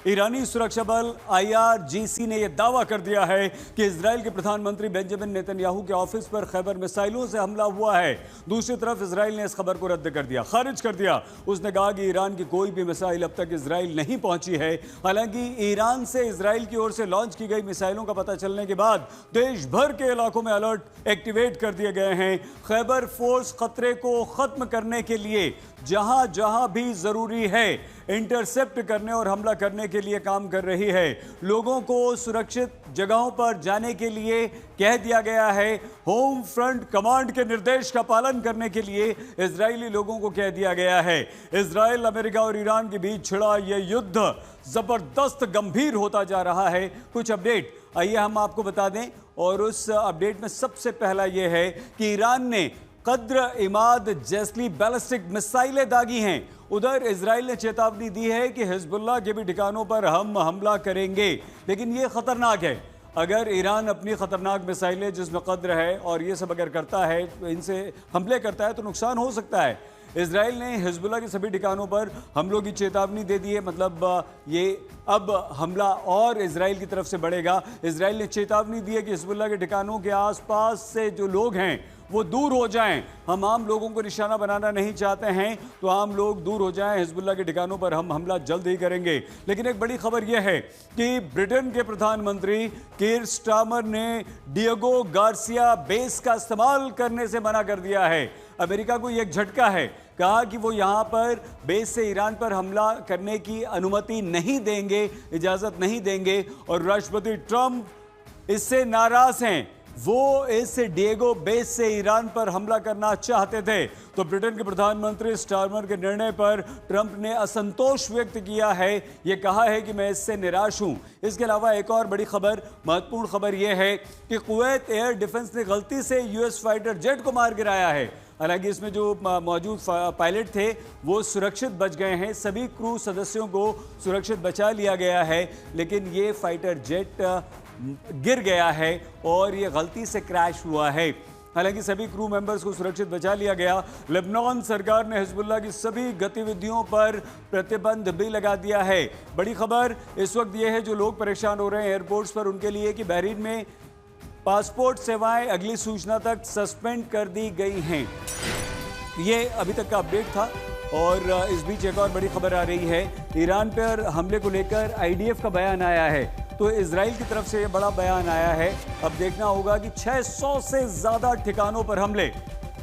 ईरानी सुरक्षा बल IRGC ने यह दावा कर दिया है कि इजराइल के प्रधानमंत्री बेंजामिन नेतन्याहू के ऑफिस पर खैबर मिसाइलों से हमला हुआ है। दूसरी तरफ इजराइल ने इस खबर को रद्द कर दिया, खारिज कर दिया। उसने कहा कि ईरान की कोई भी मिसाइल अब तक इजराइल नहीं पहुंची है। हालांकि ईरान से इजराइल की ओर से लॉन्च की गई मिसाइलों का पता चलने के बाद देश भर के इलाकों में अलर्ट एक्टिवेट कर दिए गए हैं। खैबर फोर्स खतरे को खत्म करने के लिए जहां जहां भी जरूरी है इंटरसेप्ट करने और हमला करने के लिए काम कर रही है। लोगों को सुरक्षित जगहों पर जाने के लिए कह दिया गया है। होम फ्रंट कमांड के निर्देश का पालन करने के लिए इजरायली लोगों को कह दिया गया है। इजराइल, अमेरिका और ईरान के बीच छिड़ा यह युद्ध जबरदस्त गंभीर होता जा रहा है। कुछ अपडेट आइए हम आपको बता दें, और उस अपडेट में सबसे पहला यह है कि ईरान ने कद्र इमाद जैसली बैलिस्टिक मिसाइलें दागी हैं। उधर इजराइल ने चेतावनी दी है कि हिजबुल्लाह के भी ठिकानों पर हम हमला करेंगे, लेकिन यह खतरनाक है। अगर ईरान अपनी खतरनाक मिसाइलें जिसमें कद्र है और ये सब अगर करता है, इनसे हमले करता है तो नुकसान हो सकता है। इजराइल ने हिजबुल्लाह के सभी ठिकानों पर हमलों की चेतावनी दे दी है। मतलब ये अब हमला और इजराइल की तरफ से बढ़ेगा। इजराइल ने चेतावनी दी है कि हिजबुल्लाह के ठिकानों के आसपास से जो लोग हैं वो दूर हो जाएं। हम आम लोगों को निशाना बनाना नहीं चाहते हैं, तो आम लोग दूर हो जाएं। हिजबुल्लाह के ठिकानों पर हम हमला जल्द ही करेंगे। लेकिन एक बड़ी खबर यह है कि ब्रिटेन के प्रधानमंत्री कीर स्टारमर ने डिएगो गार्सिया बेस का इस्तेमाल करने से मना कर दिया है। अमेरिका को यह एक झटका है। कहा कि वो यहां पर बेस से ईरान पर हमला करने की अनुमति नहीं देंगे, इजाजत नहीं देंगे। और राष्ट्रपति ट्रंप इससे नाराज हैं। वो इस डिएगो बेस से ईरान पर हमला करना चाहते थे। तो ब्रिटेन के प्रधानमंत्री स्टारमर के निर्णय पर ट्रंप ने असंतोष व्यक्त किया है। यह कहा है कि मैं इससे निराश हूं। इसके अलावा एक और बड़ी खबर, महत्वपूर्ण खबर यह है कि कुवैत एयर डिफेंस ने गलती से US फाइटर जेट को मार गिराया है। हालांकि इसमें जो मौजूद पायलट थे वो सुरक्षित बच गए हैं। सभी क्रू सदस्यों को सुरक्षित बचा लिया गया है, लेकिन ये फाइटर जेट गिर गया है और ये गलती से क्रैश हुआ है। हालांकि सभी क्रू मेंबर्स को सुरक्षित बचा लिया गया। लेबनान सरकार ने हिजबुल्लाह की सभी गतिविधियों पर प्रतिबंध भी लगा दिया है। बड़ी खबर इस वक्त यह है, जो लोग परेशान हो रहे हैं एयरपोर्ट्स पर उनके लिए, कि बहरीन में पासपोर्ट सेवाएं अगली सूचना तक सस्पेंड कर दी गई हैं। ये अभी तक का अपडेट था। और इस बीच एक और बड़ी खबर आ रही है। ईरान पर हमले को लेकर IDF का बयान आया है। तो इजराइल की तरफ से ये बड़ा बयान आया है। अब देखना होगा कि 600 से ज्यादा ठिकानों पर हमले,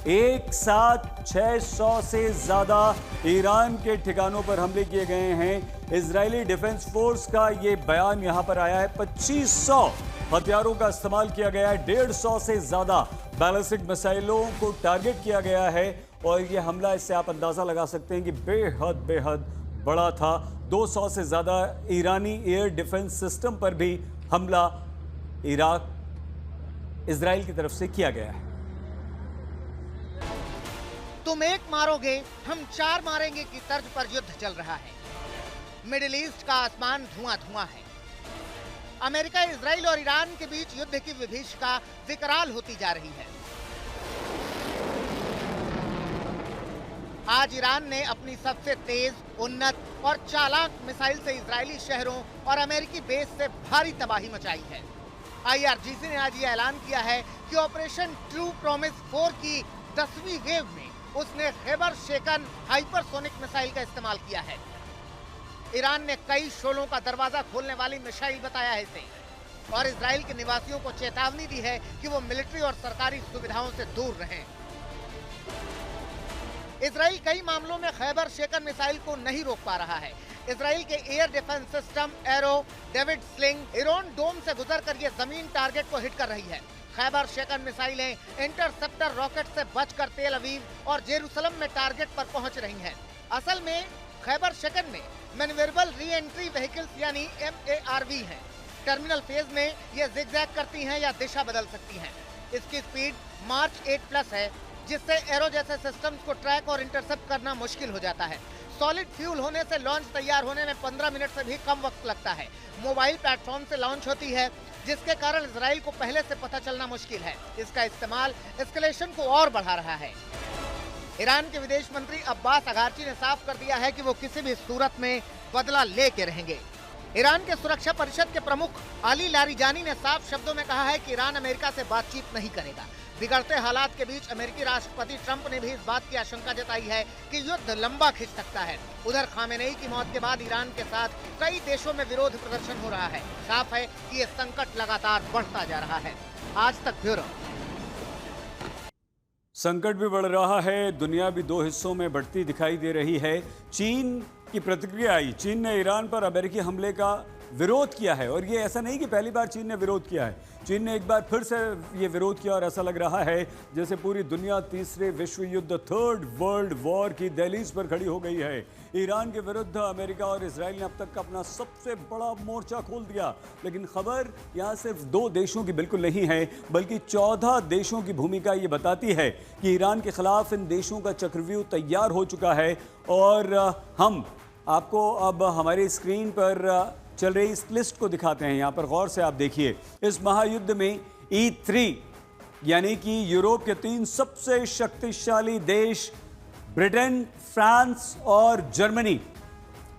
एक साथ 600 से ज्यादा ईरान के ठिकानों पर हमले किए गए हैं। इजरायली डिफेंस फोर्स का ये बयान यहां पर आया है। 2500 हथियारों का इस्तेमाल किया गया है। 150 से ज्यादा बैलिस्टिक मिसाइलों को टारगेट किया गया है। और ये हमला, इससे आप अंदाजा लगा सकते हैं कि बेहद बड़ा था। 200 से ज्यादा ईरानी एयर डिफेंस सिस्टम पर भी हमला इजराइल की तरफ से किया गया है। तुम एक मारोगे हम 4 मारेंगे की तर्ज पर युद्ध चल रहा है। मिडिल ईस्ट का आसमान धुआं धुआं है। अमेरिका, इजराइल और ईरान के बीच युद्ध की विभीषिका विकराल होती जा रही है। आज ईरान ने अपनी सबसे तेज, उन्नत और चालाक मिसाइल से इजरायली शहरों और अमेरिकी बेस से भारी तबाही मचाई है। IRGC ने आज ये ऐलान किया है कि ऑपरेशन ट्रू प्रॉमिस 4 की 10वीं वेव में उसने खैबर शेकन हाइपरसोनिक मिसाइल का इस्तेमाल किया है। ईरान ने कई शोलों का दरवाजा खोलने वाली मिसाइल बताया है इसे, और इजराइल के निवासियों को चेतावनी दी है कि वो मिलिट्री और सरकारी सुविधाओं से दूर रहें। इजराइल कई मामलों में खैबर शेकन मिसाइल को नहीं रोक पा रहा है। इजराइल के air defence system Arrow, David Sling, Iron Dome से गुजरकर ये जमीन टारगेट को हिट कर रही है। खैबर शेकन मिसाइलें इंटरसेप्टर रॉकेट से बचकर तेल अवीव और जेरूसलम में टारगेट पर पहुंच रही हैं। असल में खैबर शेकन में मैन्यूवरेबल री एंट्री व्हीकल्स यानी MARV हैं। टर्मिनल फेज में ये जिगजैग करती हैं या दिशा बदल सकती हैं। इसकी स्पीड मार्च 8+ है, जिससे एरो जैसे सिस्टम्स को ट्रैक और इंटरसेप्ट करना मुश्किल हो जाता है। सॉलिड फ्यूल होने से लॉन्च तैयार होने में 15 मिनट से भी कम वक्त लगता है। मोबाइल प्लेटफॉर्म से लॉन्च होती है, जिसके कारण इजराइल को पहले से पता चलना मुश्किल है। इसका इस्तेमाल एस्केलेशन को और बढ़ा रहा है। ईरान के विदेश मंत्री अब्बास अगारची ने साफ कर दिया है कि वो किसी भी सूरत में बदला लेके रहेंगे। ईरान के सुरक्षा परिषद के प्रमुख अली लारिजानी ने साफ शब्दों में कहा है कि ईरान अमेरिका से बातचीत नहीं करेगा। बिगड़ते हालात के बीच अमेरिकी राष्ट्रपति ट्रंप ने भी इस बात की आशंका जताई है कि युद्ध लंबा खिंच सकता है। उधर खामेनेई की मौत के बाद ईरान के साथ कई देशों में विरोध प्रदर्शन हो रहा है। साफ है कि ये संकट लगातार बढ़ता जा रहा है। आज तक ब्यूरो। संकट भी बढ़ रहा है, दुनिया भी दो हिस्सों में बढ़ती दिखाई दे रही है। चीन की प्रतिक्रिया आई। चीन ने ईरान पर अमेरिकी हमले का विरोध किया है और ये ऐसा नहीं कि पहली बार चीन ने विरोध किया है। चीन ने एक बार फिर से ये विरोध किया और ऐसा लग रहा है जैसे पूरी दुनिया तीसरे विश्व युद्ध, थर्ड वर्ल्ड वॉर की दहलीज पर खड़ी हो गई है। ईरान के विरुद्ध अमेरिका और इजराइल ने अब तक का अपना सबसे बड़ा मोर्चा खोल दिया। लेकिन खबर यहाँ सिर्फ 2 देशों की बिल्कुल नहीं है, बल्कि 14 देशों की भूमिका ये बताती है कि ईरान के खिलाफ इन देशों का चक्रव्यूह तैयार हो चुका है। और हम आपको अब हमारी स्क्रीन पर चल रही इस लिस्ट को दिखाते हैं। यहाँ पर गौर से आप देखिए, इस महायुद्ध में E3 यानी कि यूरोप के 3 सबसे शक्तिशाली देश ब्रिटेन, फ्रांस और जर्मनी,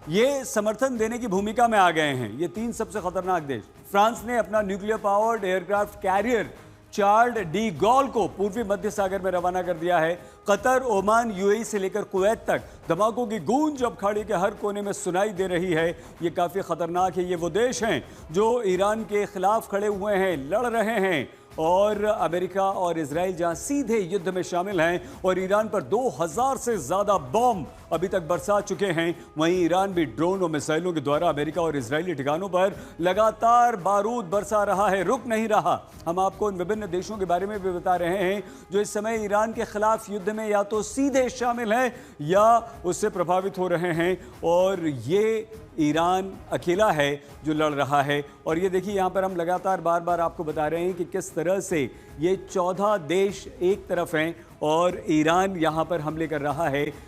ये समर्थन देने की भूमिका में आ गए हैं। ये 3 सबसे खतरनाक देश। फ्रांस ने अपना nuclear powered aircraft carrier Charles de Gaulle को पूर्वी मध्य सागर में रवाना कर दिया है। कतर, ओमान, यूएई से लेकर कुवैत तक धमाकों की गूंज अब खाड़ी के हर कोने में सुनाई दे रही है। ये काफ़ी खतरनाक है। ये वो देश हैं जो ईरान के खिलाफ खड़े हुए हैं, लड़ रहे हैं। और अमेरिका और इजराइल जहां सीधे युद्ध में शामिल हैं और ईरान पर 2000 से ज़्यादा बॉम्ब अभी तक बरसा चुके हैं, वहीं ईरान भी ड्रोन और मिसाइलों के द्वारा अमेरिका और इजरायली ठिकानों पर लगातार बारूद बरसा रहा है, रुक नहीं रहा। हम आपको इन विभिन्न देशों के बारे में भी बता रहे हैं जो इस समय ईरान के खिलाफ युद्ध में या तो सीधे शामिल हैं या उससे प्रभावित हो रहे हैं। और ये ईरान अकेला है जो लड़ रहा है। और ये देखिए, यहाँ पर हम लगातार बार बार आपको बता रहे हैं कि किस तरह से ये 14 देश एक तरफ हैं और ईरान यहाँ पर हमले कर रहा है।